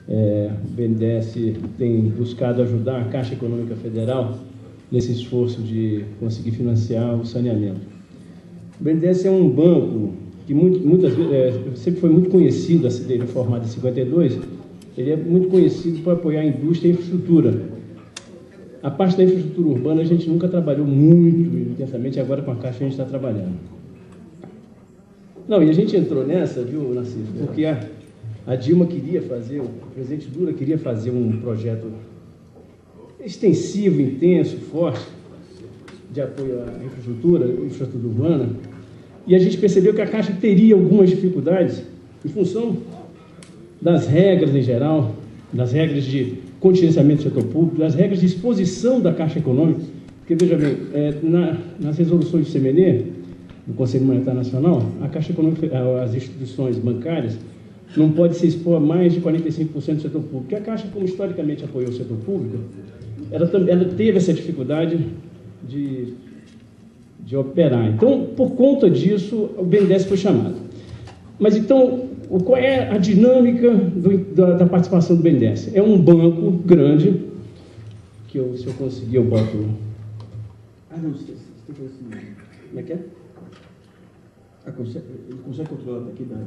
O BNDES tem buscado ajudar a Caixa Econômica Federal nesse esforço de conseguir financiar o saneamento. O BNDES é um banco que muitas vezes sempre foi muito conhecido, ele é formado em 52, ele é muito conhecido por apoiar a indústria e a infraestrutura. A parte da infraestrutura urbana a gente nunca trabalhou muito intensamente, agora com a Caixa a gente está trabalhando. Não, e a gente entrou nessa, viu, Narciso, porque a Dilma queria fazer, o presidente Lula queria fazer um projeto extensivo, intenso, forte, de apoio à infraestrutura urbana, e a gente percebeu que a Caixa teria algumas dificuldades em função das regras em geral, das regras de contingenciamento do setor público, das regras de exposição da Caixa Econômica, porque, veja bem, nas resoluções do CMN, do Conselho Monetário Nacional, a Caixa Econômica, as instituições bancárias, não pode se expor a mais de 45% do setor público, porque a Caixa, como historicamente apoiou o setor público, ela teve essa dificuldade de operar. Então, por conta disso, o BNDES foi chamado. Mas, então, qual é a dinâmica da participação do BNDES? É um banco grande, que se eu conseguir, eu boto... não, você tem que assim... Como é que é? Ele consegue controlar daqui da...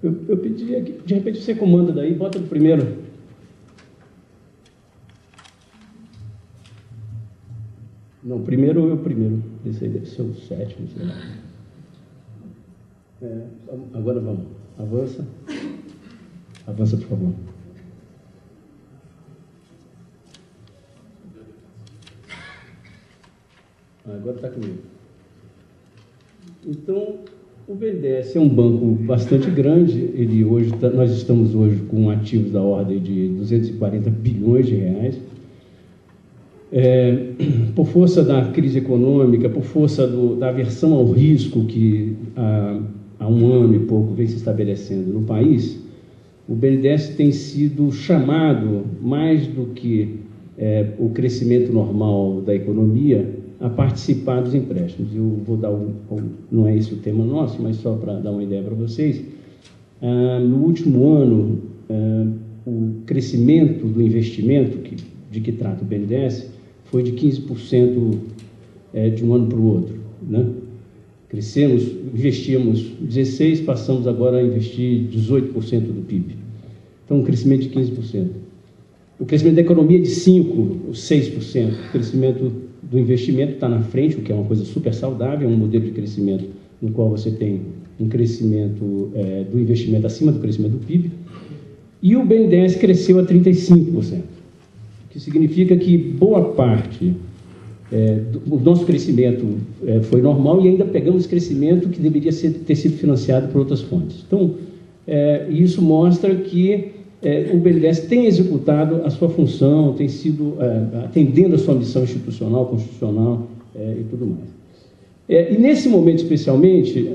Eu pedi aqui, de repente você comanda daí, bota o primeiro. Não, primeiro é o primeiro. Esse aí deve ser o sétimo, sei lá. Agora vamos. Avança. Avança, por favor. Agora está comigo. Então, o BNDES é um banco bastante grande. Nós estamos hoje com ativos da ordem de 240 bilhões de reais. Por força da crise econômica, por força da aversão ao risco que há um ano e pouco vem se estabelecendo no país, o BNDES tem sido chamado, mais do que o crescimento normal da economia, a participar dos empréstimos. Eu vou dar não é esse o tema nosso, mas só para dar uma ideia para vocês. No último ano, o crescimento do investimento de que trata o BNDES foi de 15% de um ano para o outro, né? Crescemos, investimos 16%, passamos agora a investir 18% do PIB. Então, um crescimento de 15%. O crescimento da economia é de 5% ou 6%. O crescimento do investimento está na frente, o que é uma coisa super saudável, é um modelo de crescimento no qual você tem um crescimento do investimento acima do crescimento do PIB. E o BNDES cresceu a 35%, o que significa que boa parte do nosso crescimento foi normal e ainda pegamos crescimento que deveria ter sido financiado por outras fontes. Então, isso mostra que o BNDES tem executado a sua função, tem sido atendendo a sua missão institucional, constitucional e tudo mais. E nesse momento, especialmente,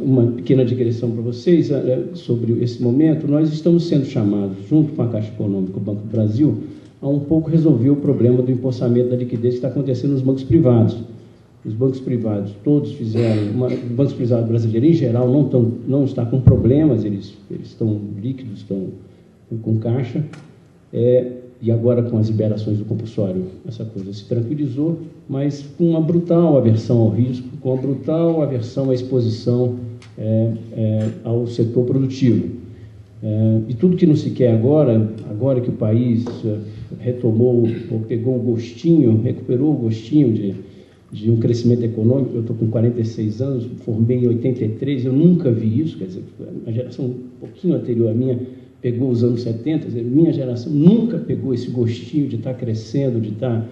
uma pequena digressão para vocês sobre esse momento, nós estamos sendo chamados, junto com a Caixa Econômica e o Banco do Brasil, a um pouco resolver o problema do empossamento da liquidez que está acontecendo nos bancos privados. Os bancos privados todos fizeram, os bancos privados brasileiros em geral não estão com problemas, eles estão líquidos, estão com caixa, e agora com as liberações do compulsório essa coisa se tranquilizou, mas com uma brutal aversão ao risco, com uma brutal aversão à exposição ao setor produtivo. E tudo que não se quer agora que o país retomou, ou pegou o gostinho, recuperou o gostinho de um crescimento econômico. Eu estou com 46 anos, formei em 83, eu nunca vi isso, quer dizer, a geração um pouquinho anterior à minha pegou os anos 70, minha geração nunca pegou esse gostinho de estar crescendo, de estar...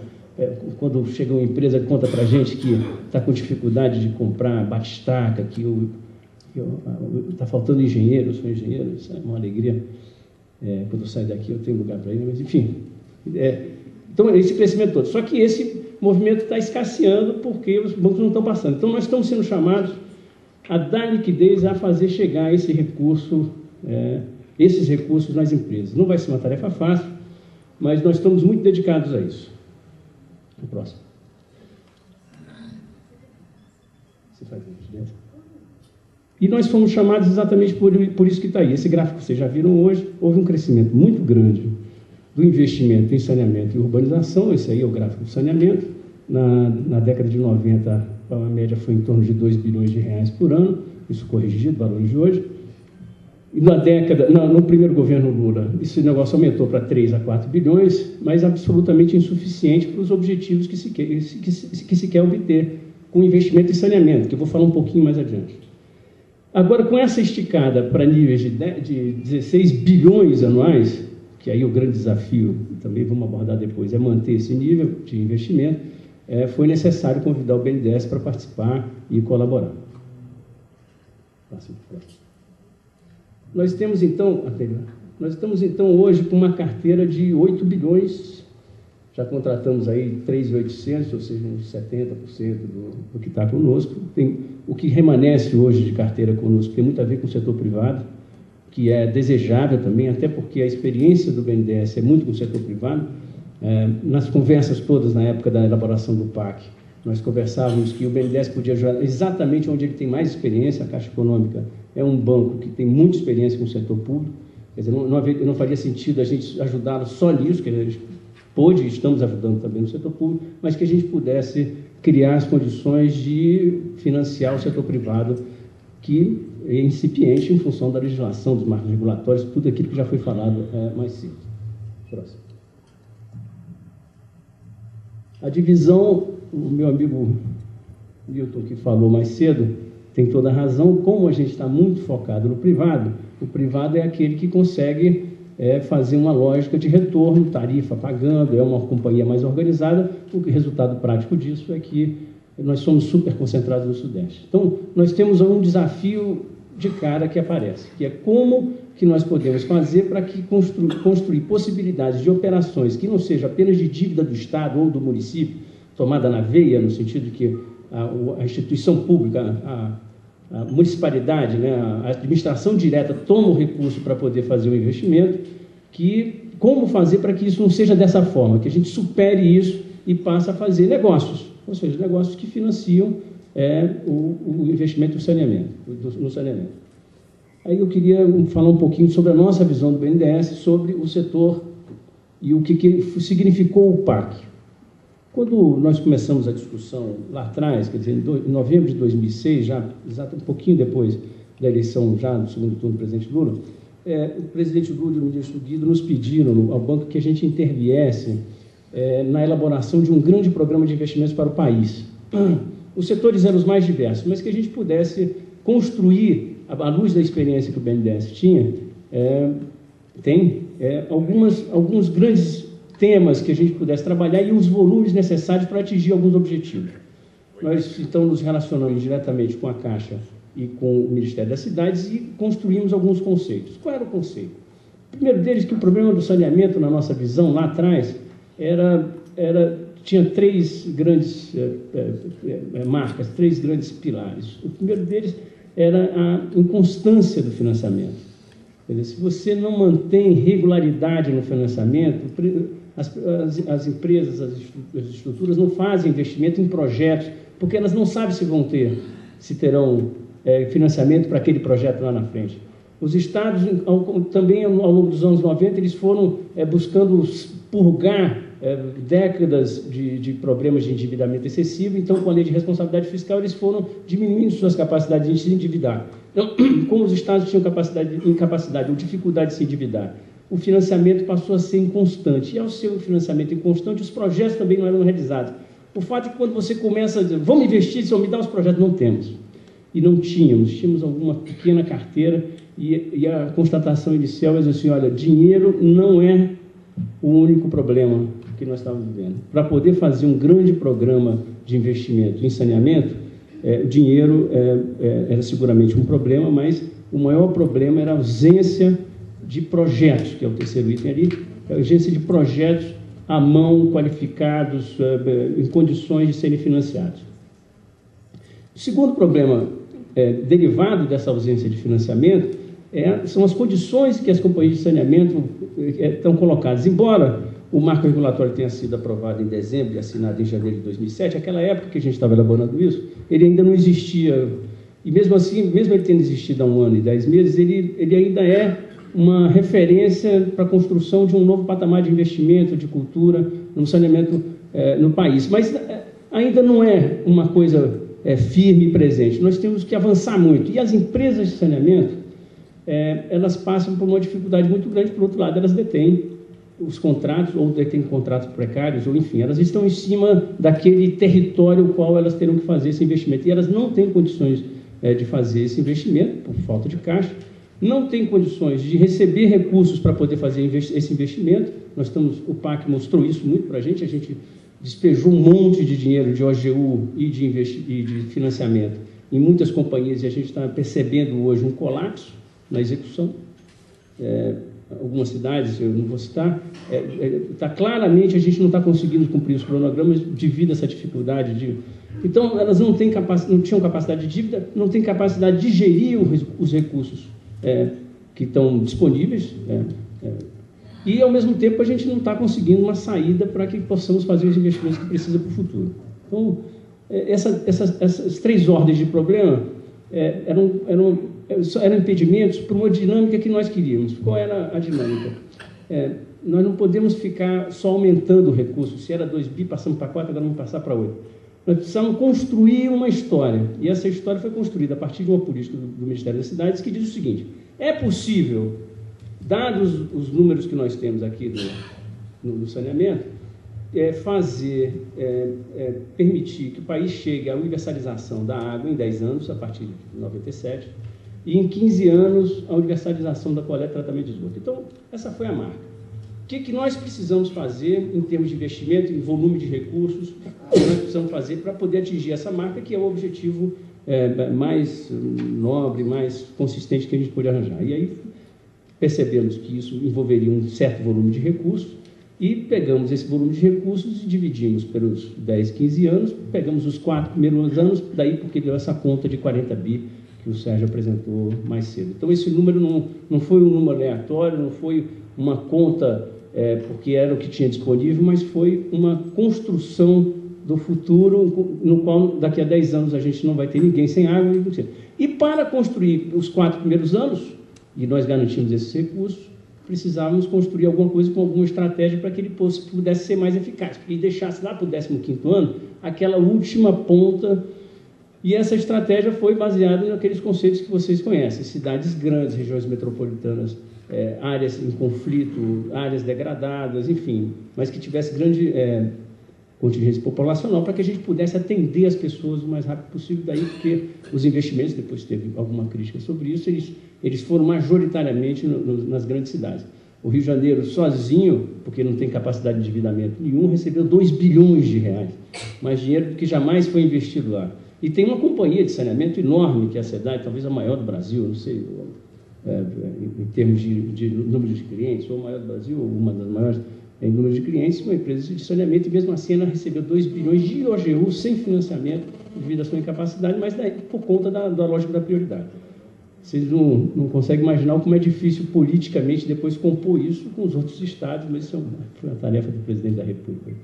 quando chega uma empresa que conta para a gente que está com dificuldade de comprar batistaca, que está faltando engenheiro, eu sou engenheiro, isso é uma alegria. Quando eu saio daqui eu tenho lugar para ir, mas enfim. Então, esse crescimento todo. Só que esse movimento está escasseando porque os bancos não estão passando. Então, nós estamos sendo chamados a dar liquidez, a fazer chegar esse recurso, esses recursos nas empresas. Não vai ser uma tarefa fácil, mas nós estamos muito dedicados a isso. O próximo. Você faz a gentileza? E nós fomos chamados exatamente por isso que está aí. Esse gráfico que vocês já viram hoje, houve um crescimento muito grande do investimento em saneamento e urbanização. Esse aí é o gráfico do saneamento. Na década de 90, a média foi em torno de 2 bilhões de reais por ano, isso corrigido, valores de hoje. E no primeiro governo Lula, esse negócio aumentou para 3 a 4 bilhões, mas absolutamente insuficiente para os objetivos que se quer obter com investimento em saneamento, que eu vou falar um pouquinho mais adiante. Agora, com essa esticada para níveis de 16 bilhões anuais, que aí o grande desafio, também vamos abordar depois, é manter esse nível de investimento, foi necessário convidar o BNDES para participar e colaborar. Nós estamos, então, hoje com uma carteira de 8 bilhões, já contratamos aí 3.800, ou seja, uns 70% do que está conosco. O que remanesce hoje de carteira conosco tem muito a ver com o setor privado, que é desejável também, até porque a experiência do BNDES é muito com o setor privado. Nas conversas todas, na época da elaboração do PAC, nós conversávamos que o BNDES podia ajudar exatamente onde ele tem mais experiência. A Caixa Econômica é um banco que tem muita experiência com o setor público, quer dizer, não faria sentido a gente ajudá-lo só nisso, que ele pôde, estamos ajudando também no setor público, mas que a gente pudesse criar as condições de financiar o setor privado, que é incipiente em função da legislação, dos marcos regulatórios, tudo aquilo que já foi falado mais cedo. Próximo. A divisão, o meu amigo Milton, que falou mais cedo, tem toda a razão. Como a gente está muito focado no privado, o privado é aquele que consegue fazer uma lógica de retorno, tarifa pagando, é uma companhia mais organizada. O resultado prático disso é que nós somos super concentrados no Sudeste. Então, nós temos um desafio de cara que aparece, que é como que nós podemos fazer para que construir possibilidades de operações que não seja apenas de dívida do Estado ou do município, tomada na veia, no sentido de que a instituição pública, a municipalidade, né, a administração direta toma o recurso para poder fazer o investimento, como fazer para que isso não seja dessa forma, que a gente supere isso e passe a fazer negócios, ou seja, negócios que financiam o investimento no saneamento. Aí eu queria falar um pouquinho sobre a nossa visão do BNDES, sobre o setor e o que significou o PAC. Quando nós começamos a discussão lá atrás, quer dizer, em novembro de 2006, já exato um pouquinho depois da eleição, já no segundo turno do presidente Lula, o presidente Lula e o ministro Guido nos pediram ao banco que a gente interviesse na elaboração de um grande programa de investimentos para o país. Os setores eram os mais diversos, mas que a gente pudesse construir, à luz da experiência que o BNDES tem alguns grandes temas que a gente pudesse trabalhar e os volumes necessários para atingir alguns objetivos. Nós, então, nos relacionamos diretamente com a Caixa e com o Ministério das Cidades e construímos alguns conceitos. Qual era o conceito? O primeiro deles, que o problema do saneamento, na nossa visão, lá atrás, tinha 3 grandes marcas, 3 grandes pilares. O primeiro deles era a inconstância do financiamento. Quer dizer, se você não mantém regularidade no financiamento, as empresas, as estruturas não fazem investimento em projetos, porque elas não sabem se terão financiamento para aquele projeto lá na frente. Os estados, também ao longo dos anos 90, eles foram buscando purgar décadas de problemas de endividamento excessivo. Então, com a lei de responsabilidade fiscal, eles foram diminuindo suas capacidades de se endividar. Então, como os estados tinham incapacidade ou dificuldade de se endividar, o financiamento passou a ser inconstante. E ao ser um financiamento inconstante, os projetos também não eram realizados. O fato é que quando você começa a dizer, vamos investir, se eu me dar os projetos, não temos. E não tínhamos alguma pequena carteira, e a constatação inicial é assim, olha, dinheiro não é o único problema que nós estávamos vivendo. Para poder fazer um grande programa de investimento em saneamento, o dinheiro era seguramente um problema, mas o maior problema era a ausência de projetos, que é o terceiro item ali, a ausência de projetos à mão, qualificados, em condições de serem financiados. O segundo problema derivado dessa ausência de financiamento são as condições que as companhias de saneamento estão colocadas. Embora o marco regulatório tenha sido aprovado em dezembro e assinado em janeiro de 2007, aquela época que a gente estava elaborando isso, ele ainda não existia E mesmo assim, mesmo ele tendo existido há 1 ano e 10 meses, ele ainda é uma referência para a construção de um novo patamar de investimento, de cultura, no saneamento no país. Mas ainda não é uma coisa firme e presente. Nós temos que avançar muito. E as empresas de saneamento, elas passam por uma dificuldade muito grande. Por outro lado, elas detêm os contratos, ou detêm contratos precários, ou enfim, elas estão em cima daquele território ao qual elas terão que fazer esse investimento. E elas não têm condições de fazer esse investimento, por falta de caixa, não têm condições de receber recursos para poder fazer esse investimento. O PAC mostrou isso muito para a gente despejou um monte de dinheiro de OGU e de financiamento em muitas companhias, e a gente está percebendo hoje um colapso na execução. Algumas cidades, eu não vou citar, claramente a gente não está conseguindo cumprir os cronogramas devido a essa dificuldade. Então, elas não tinham capacidade de dívida, não têm capacidade de gerir os recursos que estão disponíveis, e, ao mesmo tempo, a gente não está conseguindo uma saída para que possamos fazer os investimentos que precisa para o futuro. Então, essas 3 ordens de problema eram impedimentos para uma dinâmica que nós queríamos. Qual era a dinâmica? Nós não podemos ficar só aumentando o recurso. Se era 2 bi, passamos para 4, agora vamos passar para 8. Nós precisamos construir uma história. E essa história foi construída a partir de uma política do Ministério das Cidades que diz o seguinte: é possível, dados os números que nós temos aqui no saneamento, permitir que o país chegue à universalização da água em 10 anos, a partir de 97, e em 15 anos a universalização da coleta e tratamento de esgoto. Então, essa foi a marca. O que nós precisamos fazer em termos de investimento, em volume de recursos, o que nós precisamos fazer para poder atingir essa marca, que é o objetivo mais nobre, mais consistente que a gente pode arranjar. E aí percebemos que isso envolveria um certo volume de recursos, e pegamos esse volume de recursos e dividimos pelos 10, 15 anos, pegamos os 4 primeiros anos, daí porque deu essa conta de 40 bi que o Sérgio apresentou mais cedo. Então, esse número não foi um número aleatório, não foi uma conta porque era o que tinha disponível, mas foi uma construção do futuro, no qual daqui a 10 anos a gente não vai ter ninguém sem água. E para construir os 4 primeiros anos, e nós garantimos esses recursos, precisávamos construir alguma coisa com alguma estratégia para que ele pudesse ser mais eficaz, porque ele deixasse lá para o 15º ano aquela última ponta. E essa estratégia foi baseada naqueles conceitos que vocês conhecem: cidades grandes, regiões metropolitanas, áreas em conflito, áreas degradadas, enfim, mas que tivesse grande contingência populacional, para que a gente pudesse atender as pessoas o mais rápido possível. Daí porque os investimentos, depois teve alguma crítica sobre isso, eles foram majoritariamente nas grandes cidades. O Rio de Janeiro, sozinho, porque não tem capacidade de endividamento nenhum, recebeu 2 bilhões de reais, mais dinheiro do que jamais foi investido lá. E tem uma companhia de saneamento enorme, que é a SEDAI, talvez a maior do Brasil, não sei, em termos de número de clientes, ou a maior do Brasil, ou uma das maiores em número de clientes, uma empresa de saneamento, e mesmo assim ela recebeu 2 bilhões de OGU sem financiamento, devido à sua incapacidade, mas daí, por conta da lógica da prioridade. Vocês não conseguem imaginar como é difícil politicamente depois compor isso com os outros estados, mas isso foi uma tarefa do presidente da República,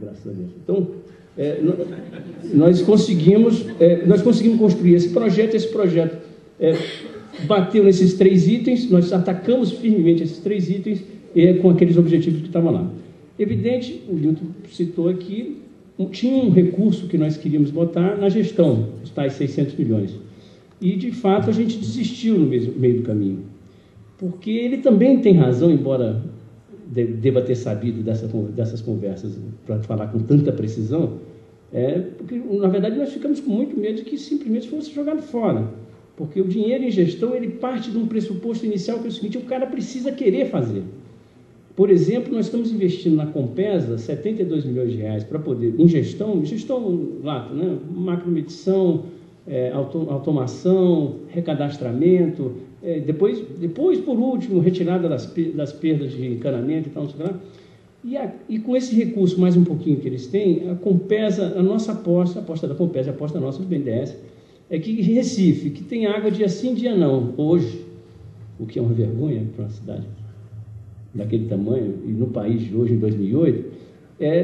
graças a Deus. Então, nós conseguimos construir esse projeto bateu nesses 3 itens, nós atacamos firmemente esses 3 itens com aqueles objetivos que estavam lá. Evidente, o Nilton citou aqui, tinha um recurso que nós queríamos botar na gestão, os tais 600 milhões. E, de fato, a gente desistiu no meio do caminho, porque ele também tem razão, embora deva ter sabido dessas conversas para falar com tanta precisão, porque, na verdade, nós ficamos com muito medo de que simplesmente fosse jogado fora, porque o dinheiro em gestão ele parte de um pressuposto inicial que é o seguinte: o cara precisa querer fazer. Por exemplo, nós estamos investindo na Compesa 72 milhões de reais para poder, em gestão lato, né? Macromedição, automação, recadastramento, depois, por último, retirada das perdas de encanamento e tal, não sei lá. E com esse recurso, mais um pouquinho que eles têm, a Compesa, a nossa aposta, a aposta da Compesa, a aposta nossa do BNDES, é que Recife, que tem água dia sim, dia não, hoje, o que é uma vergonha para uma cidade daquele tamanho, e no país de hoje, em 2008,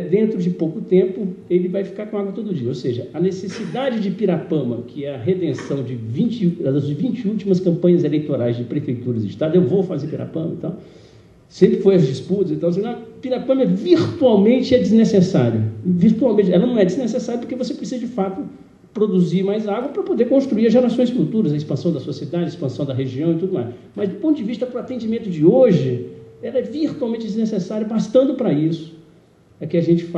dentro de pouco tempo, ele vai ficar com água todo dia. Ou seja, a necessidade de Pirapama, que é a redenção das 20 últimas campanhas eleitorais de prefeituras e estado, eu vou fazer Pirapama e tal, sempre foi as disputas, então, assim, Pirapama virtualmente é desnecessário. Virtualmente, ela não é desnecessária porque você precisa, de fato, produzir mais água para poder construir as gerações futuras, a expansão da sua cidade, a expansão da região e tudo mais. Mas, do ponto de vista para o atendimento de hoje, ela é virtualmente desnecessária, bastando para isso é que a gente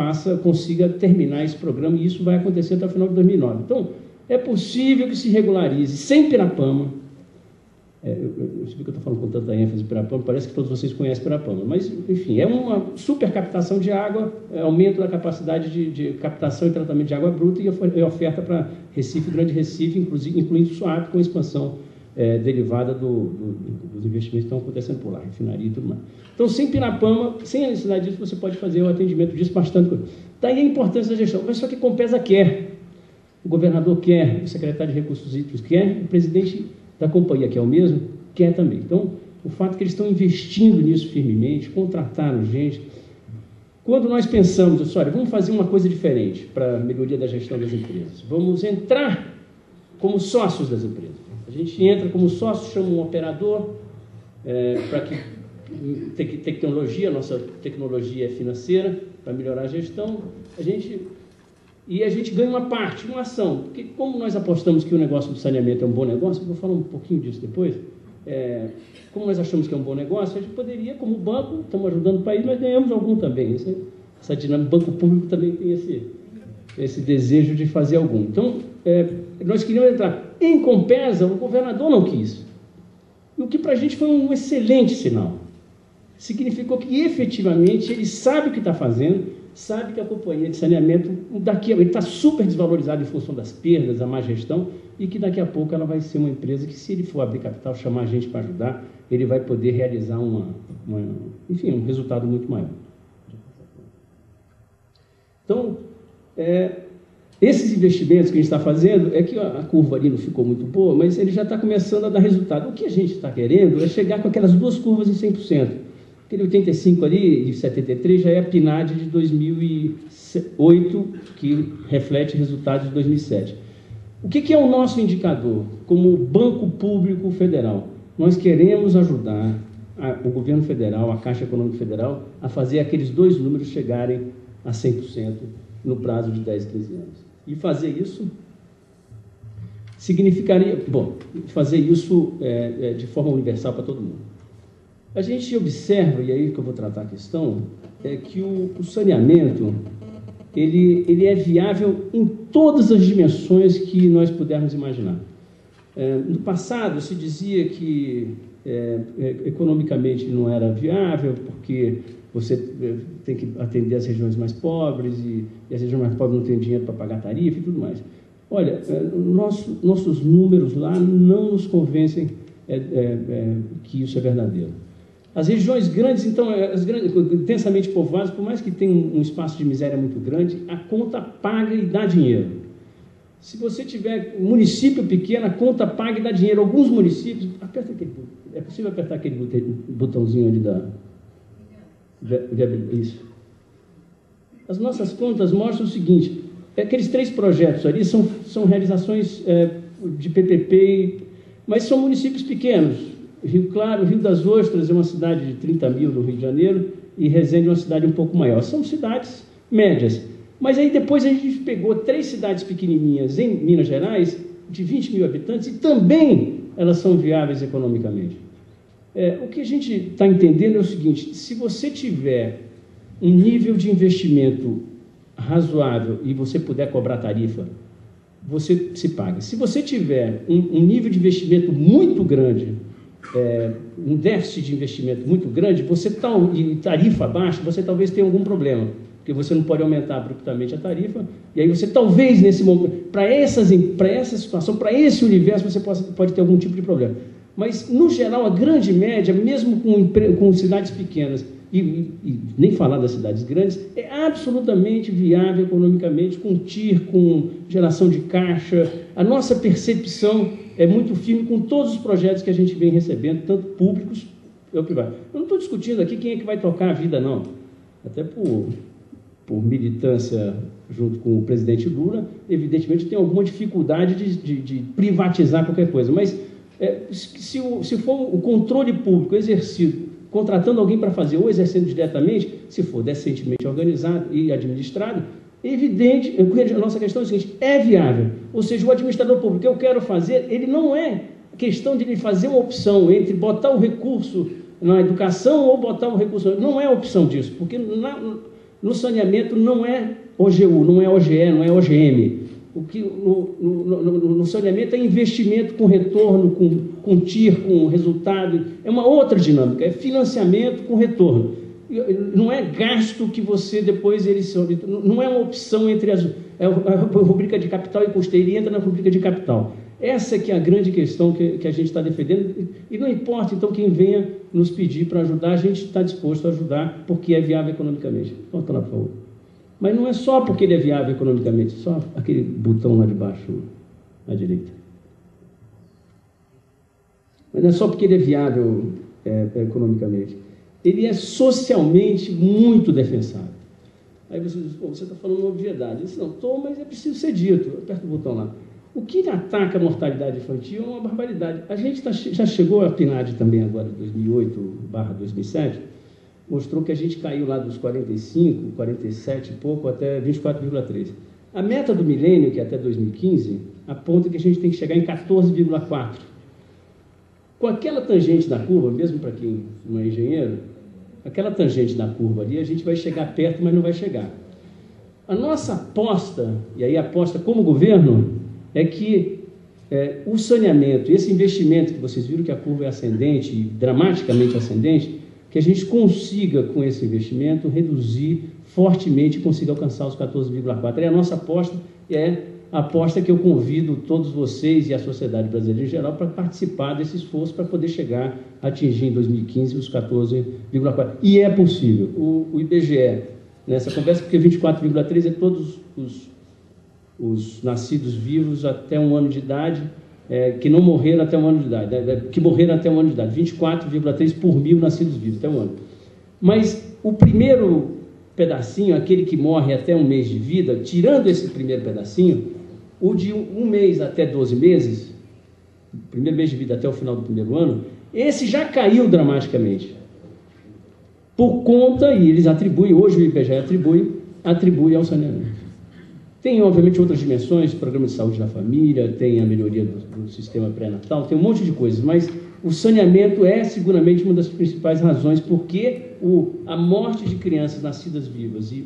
consiga terminar esse programa, e isso vai acontecer até o final de 2009. Então, é possível que se regularize sem Pirapama. Eu sei que eu estou falando com tanta ênfase em Pirapama, parece que todos vocês conhecem Pirapama, mas, enfim, é uma supercaptação de água, aumento da capacidade de captação e tratamento de água bruta e oferta para Recife, Grande Recife, incluindo Suape, com expansão derivada dos investimentos que estão acontecendo por lá, refinaria e tudo mais. Então, sem Pirapama, sem a necessidade disso, você pode fazer o atendimento disso bastante. Daí a importância da gestão. Mas só que Compesa quer, o governador quer, o secretário de Recursos Hídricos quer, o presidente da companhia, que é o mesmo, quer também. Então, o fato que eles estão investindo nisso firmemente, contrataram gente. Quando nós pensamos, olha, vamos fazer uma coisa diferente para a melhoria da gestão das empresas, vamos entrar como sócios das empresas. A gente entra como sócio, chama um operador, para que tecnologia, nossa tecnologia é financeira, para melhorar a gestão, a gente ganha uma parte, uma ação, porque como nós apostamos que o negócio do saneamento é um bom negócio, eu vou falar um pouquinho disso depois, como nós achamos que é um bom negócio, a gente poderia, como banco, estamos ajudando o país, mas ganhamos algum também. Essa dinâmica, o banco público também tem esse desejo de fazer algum. Então, nós queríamos entrar. Em Compesa, o governador não quis. E o que para a gente foi um excelente sinal. Significou que, efetivamente, ele sabe o que está fazendo, sabe que a companhia de saneamento, ele está super desvalorizado em função das perdas, da má gestão, e que daqui a pouco ela vai ser uma empresa que, se ele for abrir capital, chamar a gente para ajudar, ele vai poder realizar um resultado muito maior. Então, esses investimentos que a gente está fazendo, que a curva ali não ficou muito boa, mas ele já está começando a dar resultado. O que a gente está querendo é chegar com aquelas duas curvas em 100%. Aquele 85 ali, de 73, já é a PNAD de 2008, que reflete resultados de 2007. O que é o nosso indicador? Como Banco Público Federal, nós queremos ajudar o governo federal, a Caixa Econômica Federal, a fazer aqueles dois números chegarem a 100% no prazo de 10, 15 anos. E fazer isso significaria, fazer isso de forma universal para todo mundo. A gente observa, e aí que eu vou tratar a questão, que o saneamento, ele é viável em todas as dimensões que nós pudermos imaginar. No passado, se dizia que economicamente não era viável, porque você tem que atender as regiões mais pobres e as regiões mais pobres não têm dinheiro para pagar tarifa e tudo mais. Olha, nossos números lá não nos convencem que isso é verdadeiro. As regiões grandes, então, densamente povoadas, por mais que tenham um espaço de miséria muito grande, a conta paga e dá dinheiro. Se você tiver um município pequeno, a conta paga e dá dinheiro. Alguns municípios, é possível apertar aquele botãozinho ali isso. As nossas contas mostram o seguinte, aqueles 3 projetos ali são realizações de PPP, mas são municípios pequenos. Rio Claro, Rio das Ostras é uma cidade de 30 mil no Rio de Janeiro e Resende é uma cidade um pouco maior. São cidades médias. Mas aí depois a gente pegou 3 cidades pequenininhas em Minas Gerais, de 20 mil habitantes, e também elas são viáveis economicamente. O que a gente está entendendo é o seguinte, se você tiver um nível de investimento razoável e você puder cobrar tarifa, você se paga. Se você tiver um nível de investimento muito grande, um déficit de investimento muito grande, e tarifa baixa, você talvez tenha algum problema, porque você não pode aumentar abruptamente a tarifa, e aí você talvez, nesse momento, para essa situação, para esse universo, você pode ter algum tipo de problema. Mas, no geral, a grande média, mesmo com cidades pequenas, e nem falar das cidades grandes, é absolutamente viável economicamente, com TIR, com geração de caixa. A nossa percepção é muito firme com todos os projetos que a gente vem recebendo, tanto públicos ou privados. Eu não estou discutindo aqui quem é que vai tocar a vida, não. Até por por militância junto com o presidente Lula, evidentemente tem alguma dificuldade de privatizar qualquer coisa, mas se for o controle público exercido, contratando alguém para fazer ou exercendo diretamente, se for decentemente organizado e administrado, é evidente, a nossa questão é a seguinte, é viável, ou seja, o administrador público que eu quero fazer, ele não é questão de ele fazer uma opção entre botar o recurso na educação ou botar o recurso, não é opção disso, porque no saneamento não é OGU, não é OGE, não é OGM. O que no saneamento é investimento com retorno, com TIR, com resultado, é uma outra dinâmica, é financiamento com retorno. Não é gasto que você depois não é uma opção entre a rubrica de capital e custeio, ele entra na rubrica de capital. Essa que é a grande questão que a gente está defendendo, e não importa então quem venha nos pedir para ajudar, a gente está disposto a ajudar porque é viável economicamente. Volta lá, por favor. Mas não é só porque ele é viável economicamente, só aquele botão lá de baixo à direita. Mas não é só porque ele é viável economicamente. Ele é socialmente muito defensável. Aí você diz, você está falando uma obviedade. Eu disse, não, estou, mas é preciso ser dito. Aperta o botão lá. O que ataca a mortalidade infantil é uma barbaridade. A gente já chegou a PNAD também agora, 2008/2007, mostrou que a gente caiu lá dos 45, 47 e pouco, até 24,3. A meta do milênio, que é até 2015, aponta que a gente tem que chegar em 14,4. Com aquela tangente da curva, mesmo para quem não é engenheiro, aquela tangente da curva ali, a gente vai chegar perto, mas não vai chegar. A nossa aposta, e aí a aposta como governo, é que o saneamento, esse investimento que vocês viram que a curva é ascendente, dramaticamente ascendente, que a gente consiga, com esse investimento, reduzir fortemente e consiga alcançar os 14,4. E a nossa aposta é a aposta que eu convido todos vocês e a sociedade brasileira em geral para participar desse esforço para poder chegar a atingir em 2015 os 14,4. E é possível. O IBGE, nessa conversa, porque 24,3 é todos os nascidos vivos até 1 ano de idade, que não morreram até 1 ano de idade, que morreram até 1 ano de idade, 24,3 por 1.000 nascidos vivos até 1 ano. Mas o primeiro pedacinho, aquele que morre até 1 mês de vida, tirando esse primeiro pedacinho, o de 1 mês até 12 meses, primeiro mês de vida até o final do primeiro ano, esse já caiu dramaticamente. Por conta, e eles atribuem, hoje o IBGE atribui ao saneamento. Tem, obviamente, outras dimensões, programa de saúde da família, tem a melhoria do sistema pré-natal, tem um monte de coisas, mas o saneamento é seguramente uma das principais razões porque a morte de crianças nascidas vivas e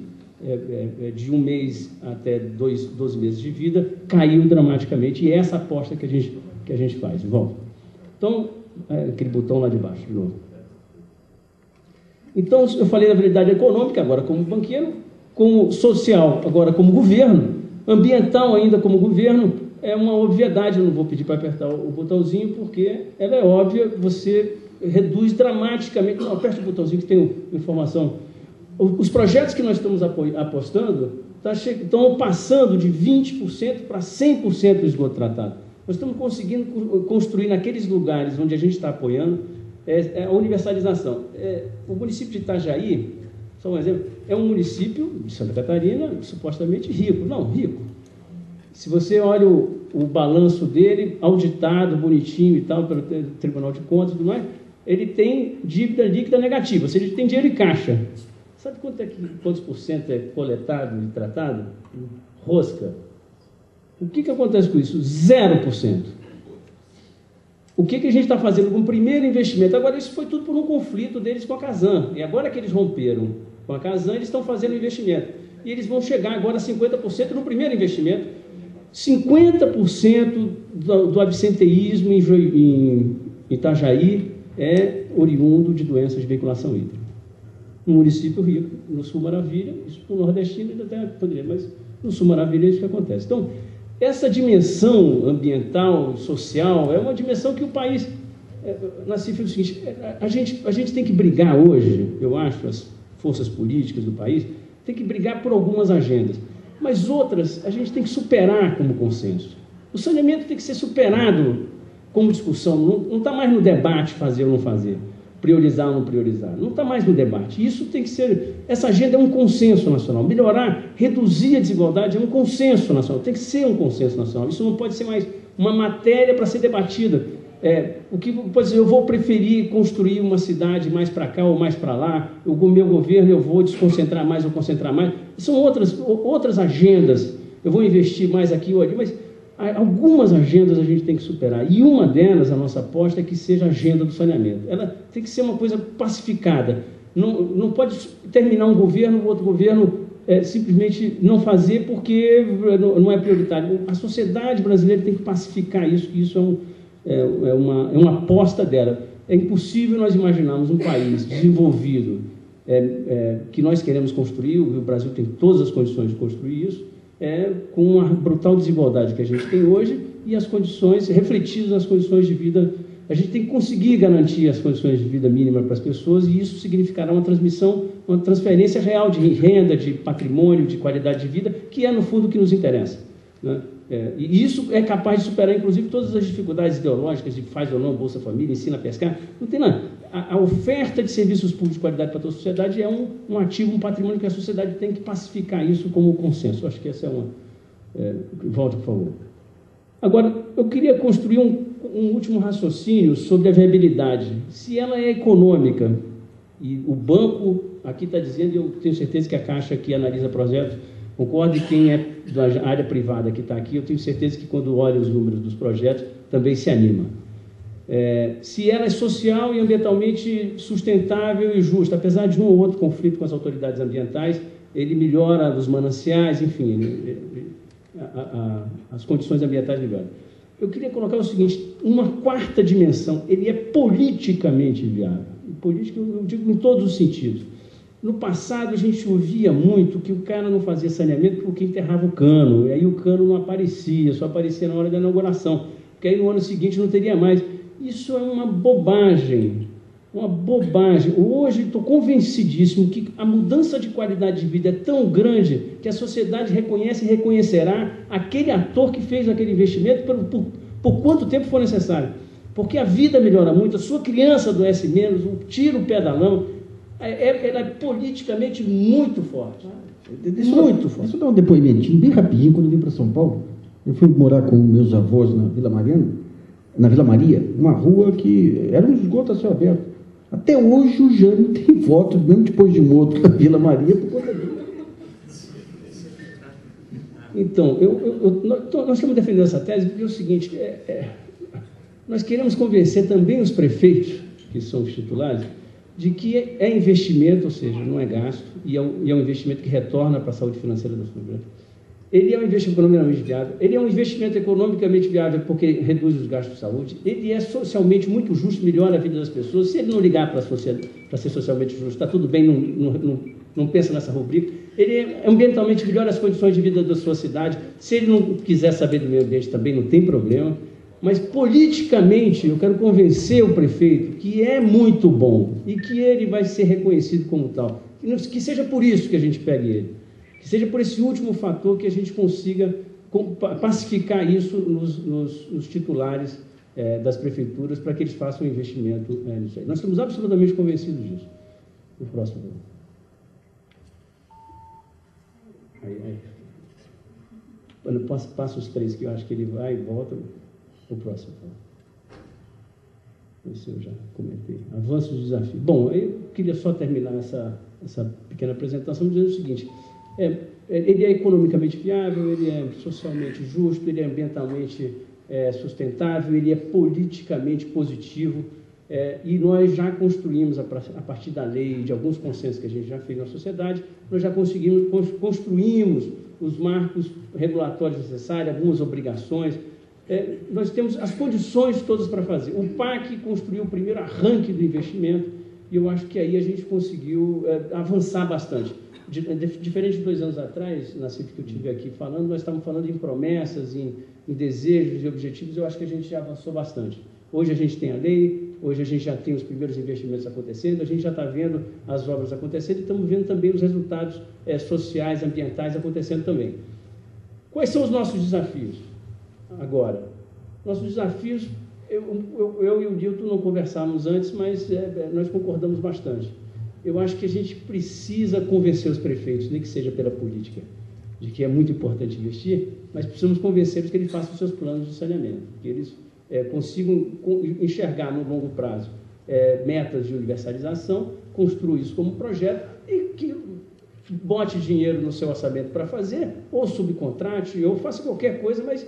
de 1 mês até 12 meses de vida caiu dramaticamente, e é essa aposta que a gente faz. Volta. Então, aquele botão lá de baixo, de novo. Então, eu falei da habilidade econômica, agora como banqueiro, como social, agora como governo, ambiental ainda como governo, é uma obviedade, eu não vou pedir para apertar o botãozinho, porque ela é óbvia, você reduz dramaticamente, não, aperte o botãozinho que tem informação. Os projetos que nós estamos apostando estão passando de 20% para 100% do esgoto tratado. Nós estamos conseguindo construir naqueles lugares onde a gente está apoiando a universalização. O município de Itajaí, só um exemplo, é um município de Santa Catarina supostamente rico. Não, rico. Se você olha o balanço dele, auditado, bonitinho e tal, pelo Tribunal de Contas e tudo mais, ele tem dívida líquida negativa, ou seja, ele tem dinheiro em caixa. Sabe quantos por cento é coletado e tratado? Rosca. O que acontece com isso? 0%. O que a gente está fazendo com o primeiro investimento? Agora, isso foi tudo por um conflito deles com a Casan. E agora que eles romperam com a Casan, eles estão fazendo investimento. E eles vão chegar agora a 50% no primeiro investimento. 50% do absenteísmo em Itajaí é oriundo de doenças de veiculação hídrica. Um município rico, no Sul Maravilha, isso para o nordestino ainda até poderia, mas no Sul Maravilha é isso que acontece. Então, essa dimensão ambiental, social, é uma dimensão que o país... Nassif, é o seguinte, a gente tem que brigar hoje, eu acho, as forças políticas do país, tem que brigar por algumas agendas, mas outras a gente tem que superar como consenso. O saneamento tem que ser superado como discussão, não está mais no debate fazer ou não fazer. priorizar ou não priorizar. Não está mais no debate. Isso tem que ser... Essa agenda é um consenso nacional. Melhorar, reduzir a desigualdade é um consenso nacional. Tem que ser um consenso nacional. Isso não pode ser mais uma matéria para ser debatida. O que pode dizer, eu vou preferir construir uma cidade mais para cá ou mais para lá, o meu governo eu vou desconcentrar mais ou concentrar mais. São outras agendas. Eu vou investir mais aqui ou ali, mas algumas agendas a gente tem que superar. E uma delas, a nossa aposta, é que seja a agenda do saneamento. Ela tem que ser uma coisa pacificada. Não pode terminar um governo, o outro governo simplesmente não fazer porque não é prioritário. A sociedade brasileira tem que pacificar isso, que isso é uma aposta dela. É impossível nós imaginarmos um país desenvolvido que nós queremos construir, o Brasil tem todas as condições de construir isso, com a brutal desigualdade que a gente tem hoje e as condições, refletidas nas condições de vida. A gente tem que conseguir garantir as condições de vida mínimas para as pessoas e isso significará uma transferência real de renda, de patrimônio, de qualidade de vida, que é, no fundo, o que nos interessa, né? E isso é capaz de superar, inclusive, todas as dificuldades ideológicas de faz ou não Bolsa Família, ensina a pescar. Não tem nada. A oferta de serviços públicos de qualidade para toda a sociedade é um ativo, um patrimônio que a sociedade tem que pacificar isso como consenso. Eu acho que essa é uma... Volta, por favor. Agora, eu queria construir um último raciocínio sobre a viabilidade. Se ela é econômica, e o banco, aqui está dizendo, e eu tenho certeza que a Caixa que analisa projetos, concordo, e quem é da área privada que está aqui, eu tenho certeza que quando olha os números dos projetos, também se anima. Se ela é social e ambientalmente sustentável e justa, apesar de um ou outro conflito com as autoridades ambientais, ele melhora os mananciais, enfim, as condições ambientais melhoram. Eu queria colocar o seguinte, uma quarta dimensão, ele é politicamente viável. Política, eu digo em todos os sentidos. No passado, a gente ouvia muito que o cara não fazia saneamento porque enterrava o cano, e aí o cano não aparecia, só aparecia na hora da inauguração, porque aí no ano seguinte não teria mais. Isso é uma bobagem, uma bobagem. Hoje estou convencidíssimo que a mudança de qualidade de vida é tão grande que a sociedade reconhece e reconhecerá aquele ator que fez aquele investimento por quanto tempo for necessário. Porque a vida melhora muito, a sua criança adoece menos, tira o pé da lama. Ela é politicamente muito forte. Muito forte. Deixa eu dar um depoimentinho bem rapidinho. Quando eu vim para São Paulo, eu fui morar com meus avós na Vila Maria, uma rua que era um esgoto a céu aberto. Até hoje o Jânio tem voto, mesmo depois de morto, na Vila Maria, por conta disso. Então, nós estamos defendendo essa tese porque é o seguinte, nós queremos convencer também os prefeitos, que são os titulares, de que é investimento, ou seja, não é gasto, e é um investimento que retorna para a saúde financeira da família. Ele é um investimento economicamente viável, ele é um investimento economicamente viável porque reduz os gastos de saúde, ele é socialmente muito justo, melhora a vida das pessoas. Se ele não ligar para ser socialmente justo, está tudo bem, não pensa nessa rubrica. Ele é ambientalmente melhora as condições de vida da sua cidade. Se ele não quiser saber do meio ambiente, também não tem problema. Mas, politicamente, eu quero convencer o prefeito que é muito bom e que ele vai ser reconhecido como tal. Que seja por isso que a gente pegue ele. Que seja por esse último fator que a gente consiga pacificar isso nos titulares das prefeituras para que eles façam um investimento nisso aí. Nós estamos absolutamente convencidos disso. O próximo. Quando eu passo os três, que eu acho que ele vai e volta... O próximo. Isso eu já comentei. Avanço do desafio. Bom, eu queria só terminar essa pequena apresentação dizendo o seguinte, ele é economicamente viável, ele é socialmente justo, ele é ambientalmente sustentável, ele é politicamente positivo, e nós já construímos, a partir da lei, de alguns consensos que a gente já fez na sociedade, nós já construímos os marcos regulatórios necessários, algumas obrigações. Nós temos as condições todas para fazer. O PAC construiu o primeiro arranque do investimento e eu acho que aí a gente conseguiu avançar bastante. Diferente de 2 anos atrás, na CIP que eu estive aqui falando, nós estávamos falando em promessas, em desejos e objetivos, eu acho que a gente já avançou bastante. Hoje a gente tem a lei, hoje a gente já tem os primeiros investimentos acontecendo, a gente já está vendo as obras acontecendo e estamos vendo também os resultados sociais, ambientais acontecendo também. Quais são os nossos desafios? Agora, nossos desafios Eu e o Dilton não conversávamos antes, mas nós concordamos bastante. Eu acho que a gente precisa convencer os prefeitos, nem que seja pela política, de que é muito importante investir, mas precisamos convencê-los que eles façam os seus planos de saneamento, que eles consigam enxergar no longo prazo metas de universalização, construir isso como projeto e que bote dinheiro no seu orçamento para fazer, ou subcontrate, ou faça qualquer coisa, mas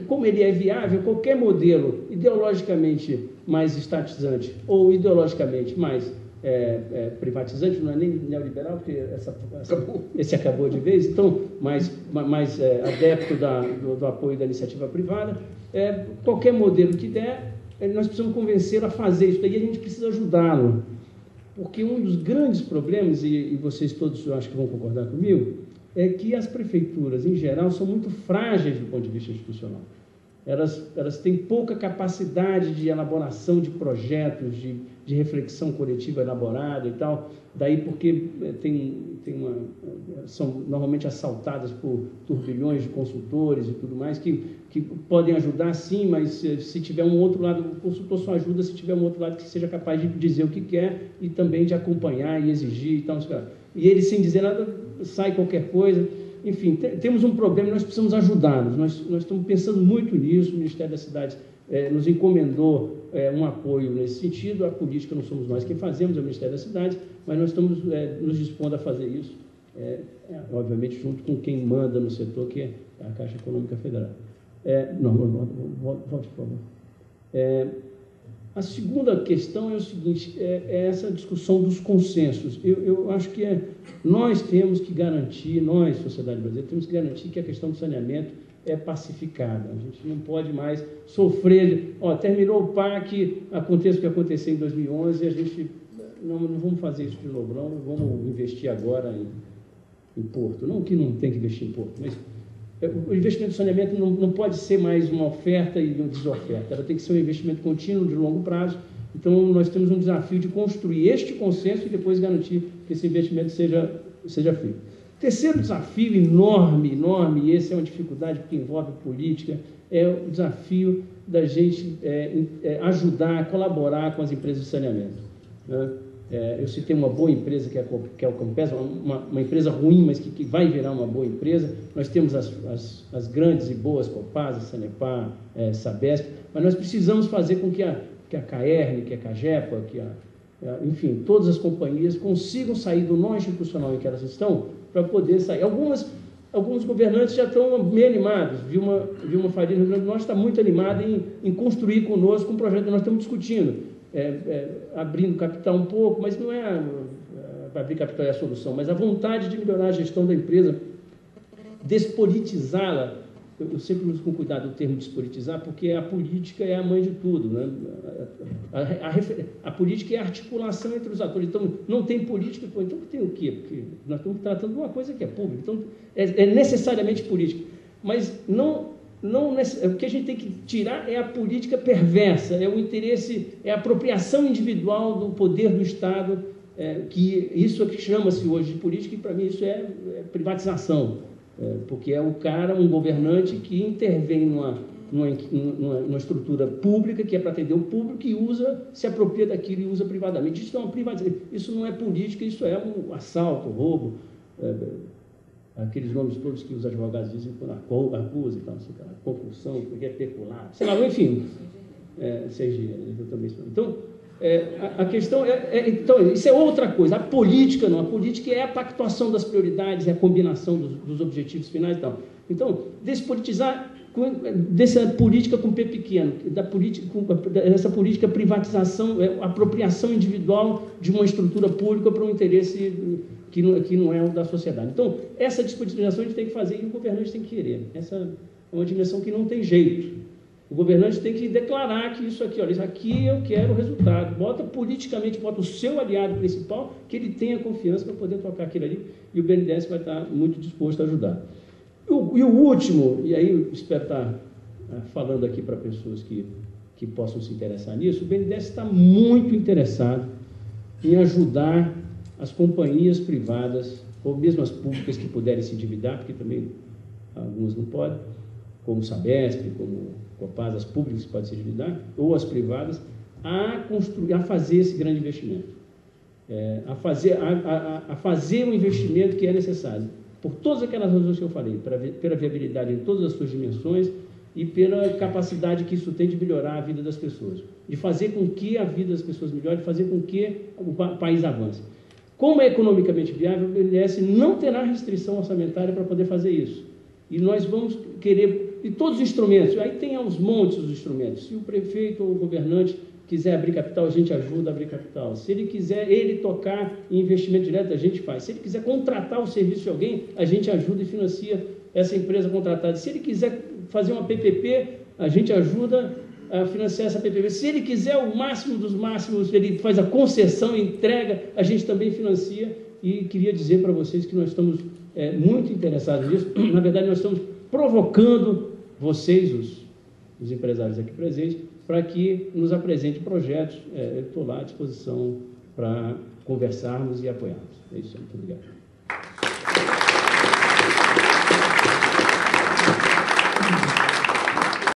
como ele é viável, qualquer modelo ideologicamente mais estatizante ou ideologicamente mais privatizante, não é nem neoliberal, porque esse acabou de vez, então, mais adepto do apoio da iniciativa privada, qualquer modelo que der, nós precisamos convencê-lo a fazer isso, daí a gente precisa ajudá-lo, porque um dos grandes problemas, e vocês todos eu acho que vão concordar comigo, é que as prefeituras, em geral, são muito frágeis do ponto de vista institucional. Elas têm pouca capacidade de elaboração de projetos, de reflexão coletiva elaborada e tal, daí porque são normalmente assaltadas por turbilhões de consultores e tudo mais, que podem ajudar sim, mas se tiver um outro lado, o consultor só ajuda se tiver um outro lado que seja capaz de dizer o que quer e também de acompanhar e exigir e tal. E ele, sem dizer nada, sai qualquer coisa. Enfim, temos um problema e nós precisamos ajudá-los. Nós estamos pensando muito nisso, o Ministério das Cidades nos encomendou um apoio nesse sentido. A política não somos nós quem fazemos, é o Ministério das Cidades, mas nós estamos nos dispondo a fazer isso, obviamente junto com quem manda no setor, que é a Caixa Econômica Federal. Volte, por favor. A segunda questão é o seguinte, essa discussão dos consensos. Eu acho que nós temos que garantir, nós, sociedade brasileira, temos que garantir que a questão do saneamento é pacificada. A gente não pode mais sofrer terminou o PAC, aconteça o que aconteceu em 2011, a gente não vamos fazer isso de novo, não vamos investir agora em Porto. Não que não tem que investir em Porto, mas o investimento em saneamento não pode ser mais uma oferta e uma desoferta, ela tem que ser um investimento contínuo de longo prazo. Então, nós temos um desafio de construir este consenso e depois garantir que esse investimento seja feito. Terceiro desafio enorme, e esse é uma dificuldade porque envolve política, é o desafio da gente ajudar, colaborar com as empresas de saneamento, né? Eu citei uma boa empresa que é o Campesa, uma empresa ruim, mas que vai virar uma boa empresa. Nós temos as grandes e boas Copasa, Sanepar, Sabesp, mas nós precisamos fazer com que a Caerne, que a Cagepa, enfim, todas as companhias consigam sair do nó institucional em que elas estão para poder sair. Alguns governantes já estão meio animados. Vilma Faria, no Rio Grande do Norte, está muito animada em construir conosco um projeto que nós estamos discutindo. Abrindo capital um pouco, mas não abrir capital é a solução, mas a vontade de melhorar a gestão da empresa, despolitizá-la. Eu sempre uso com cuidado o termo despolitizar, porque a política é a mãe de tudo, né? A política é a articulação entre os atores. Então, não tem política, então tem o quê? Porque nós estamos tratando de uma coisa que é pública, então é necessariamente política, mas o que a gente tem que tirar é a política perversa, é o interesse, é a apropriação individual do poder do Estado, que isso é que chama-se hoje de política, e para mim isso é privatização, porque é um governante que intervém numa estrutura pública, que é para atender o público, e se apropria daquilo e usa privadamente. Isso é uma privatização, isso não é política, isso é um assalto, roubo, aqueles nomes todos que os advogados dizem quando acusa e tal, assim, compulsão, porque é pecular, sei lá, enfim, CG, eu também. Então, a questão então, isso é outra coisa. A política não, a política é a pactuação das prioridades, é a combinação dos objetivos finais e tal. Então, despolitizar dessa política com P pequeno, dessa política privatização, apropriação individual de uma estrutura pública para um interesse que não é o da sociedade. Então, essa despolitização a gente tem que fazer e o governante tem que querer. Essa é uma dimensão que não tem jeito. O governante tem que declarar que isso aqui eu quero o resultado. Politicamente, bota o seu aliado principal, que ele tenha confiança para poder tocar aquilo ali, e o BNDES vai estar muito disposto a ajudar. E o último, e aí eu espero estar falando aqui para pessoas que possam se interessar nisso, o BNDES está muito interessado em ajudar as companhias privadas, ou mesmo as públicas que puderem se endividar, porque também algumas não podem, como Sabesp, como Copasa, as públicas que podem se endividar, ou as privadas, a fazer esse grande investimento, a fazer o investimento que é necessário, por todas aquelas razões que eu falei, pela viabilidade em todas as suas dimensões e pela capacidade que isso tem de melhorar a vida das pessoas, de fazer com que a vida das pessoas melhore, de fazer com que o país avance. Como é economicamente viável, o BNDES não terá restrição orçamentária para poder fazer isso. E nós vamos querer, e todos os instrumentos, aí tem aos montes os instrumentos. Se o prefeito ou o governante quiser abrir capital, a gente ajuda a abrir capital. Se ele quiser tocar em investimento direto, a gente faz. Se ele quiser contratar o serviço de alguém, a gente ajuda e financia essa empresa contratada. Se ele quiser fazer uma PPP, a gente ajuda a financiar essa PPP. Se ele quiser o máximo dos máximos, ele faz a concessão e entrega, a gente também financia. E queria dizer para vocês que nós estamos muito interessados nisso. Na verdade, nós estamos provocando vocês, os empresários aqui presentes, para que nos apresente projetos. Eu estou lá à disposição para conversarmos e apoiarmos. É isso, muito obrigado.